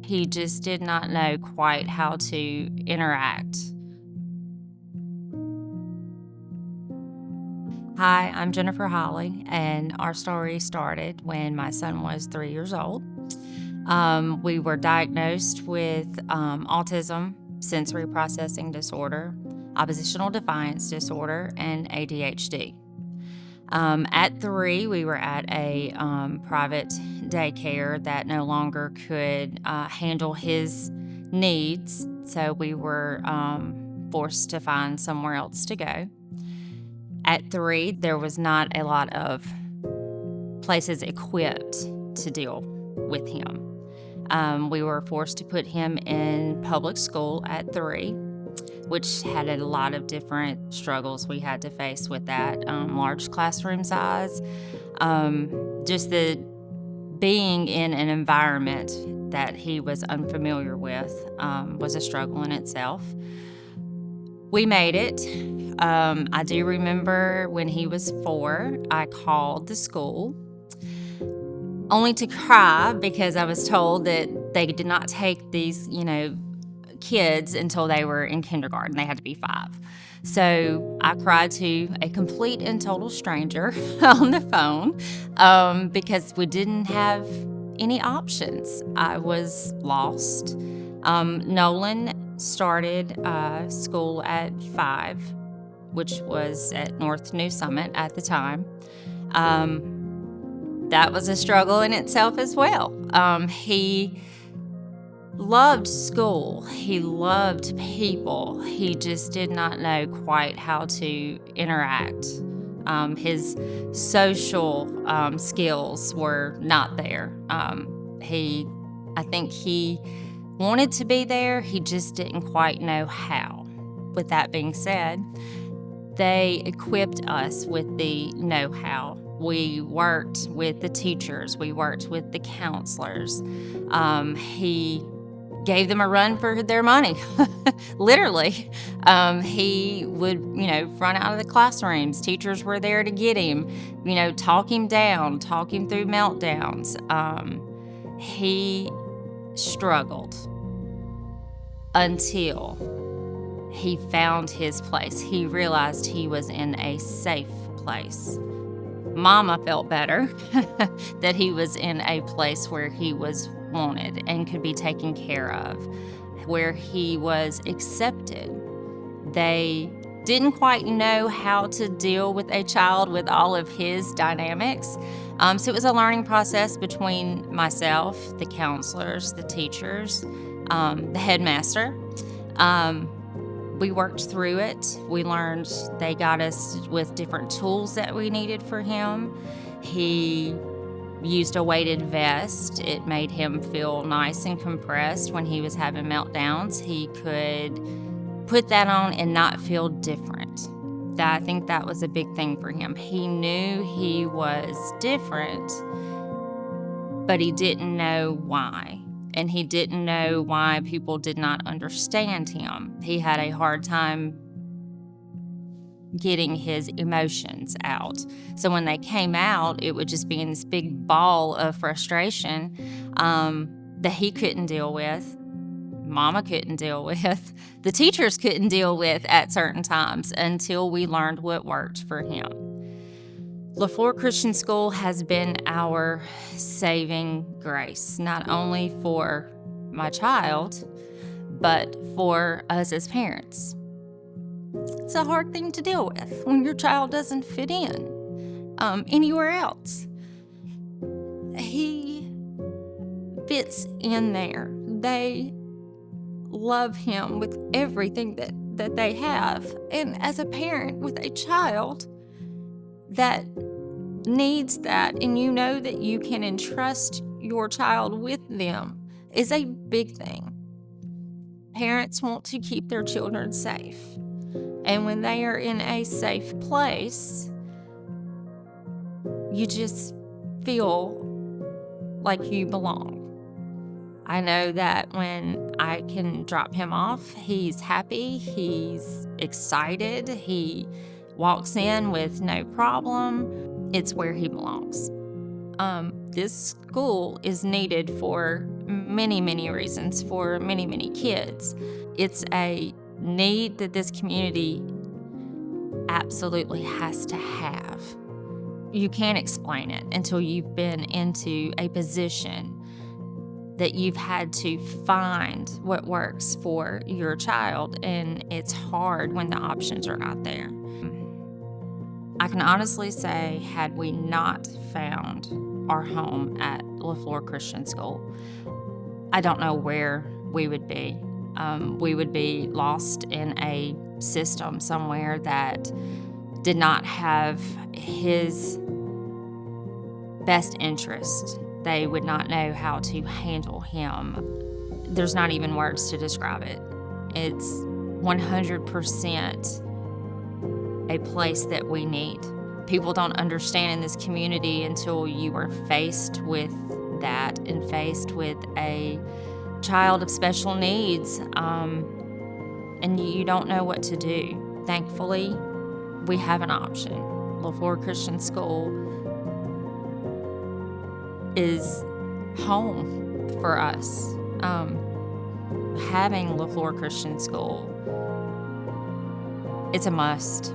He just did not know quite how to interact. Hi, I'm Jennifer Holly, and our story started when my son was 3 years old. We were diagnosed with autism, sensory processing disorder, oppositional defiance disorder, and ADHD. At 3, we were at a private daycare that no longer could handle his needs, so we were forced to find somewhere else to go. At 3, there was not a lot of places equipped to deal with him. We were forced to put him in public school at 3, which had a lot of different struggles we had to face with that. Large classroom size, just the being in an environment that he was unfamiliar with was a struggle in itself. We made it. I do remember when he was 4, I called the school only to cry because I was told that they did not take these, kids until they were in kindergarten. They had to be 5. So I cried to a complete and total stranger on the phone because we didn't have any options. I was lost. Nolan started school at 5, which was at North New Summit at the time. That was a struggle in itself as well. He loved school. He loved people. He just did not know quite how to interact. His social skills were not there. I think he wanted to be there. He just didn't quite know how. With that being said, they equipped us with the know-how. We worked with the teachers. We worked with the counselors. He gave them a run for their money, literally. He would, run out of the classrooms. Teachers were there to get him, talk him down, talk him through meltdowns. He struggled until he found his place. He realized he was in a safe place. Mama felt better that he was in a place where he was wanted and could be taken care of, where he was accepted. They didn't quite know how to deal with a child with all of his dynamics. So it was a learning process between myself, the counselors, the teachers, the headmaster. We worked through it. We learned, they got us with different tools that we needed for him. He used a weighted vest. It made him feel nice and compressed when he was having meltdowns. He could put that on and not feel different. I think that was a big thing for him. He knew he was different, but he didn't know why. And he didn't know why people did not understand him. He had a hard time getting his emotions out. So when they came out, it would just be in this big ball of frustration that he couldn't deal with, Mama couldn't deal with, the teachers couldn't deal with at certain times until we learned what worked for him. LaFleur Christian School has been our saving grace, not only for my child, but for us as parents. It's a hard thing to deal with when your child doesn't fit in anywhere else. He fits in there. They love him with everything that they have. And as a parent with a child that needs that, and you know that you can entrust your child with them, is a big thing. Parents want to keep their children safe. And when they are in a safe place, you just feel like you belong. I know that when I can drop him off, he's happy, he's excited, he walks in with no problem. It's where he belongs. This school is needed for many, many reasons for many, many kids. It's a need that this community absolutely has to have. You can't explain it until you've been into a position that you've had to find what works for your child, and it's hard when the options are not there. I can honestly say, had we not found our home at LaFleur Christian School, I don't know where we would be. We would be lost in a system somewhere that did not have his best interest. They would not know how to handle him. There's not even words to describe it. It's 100% a place that we need. People don't understand in this community until you are faced with that and faced with a child of special needs, and you don't know what to do. Thankfully, we have an option. LaFleur Christian School is home for us. Having LaFleur Christian School, it's a must.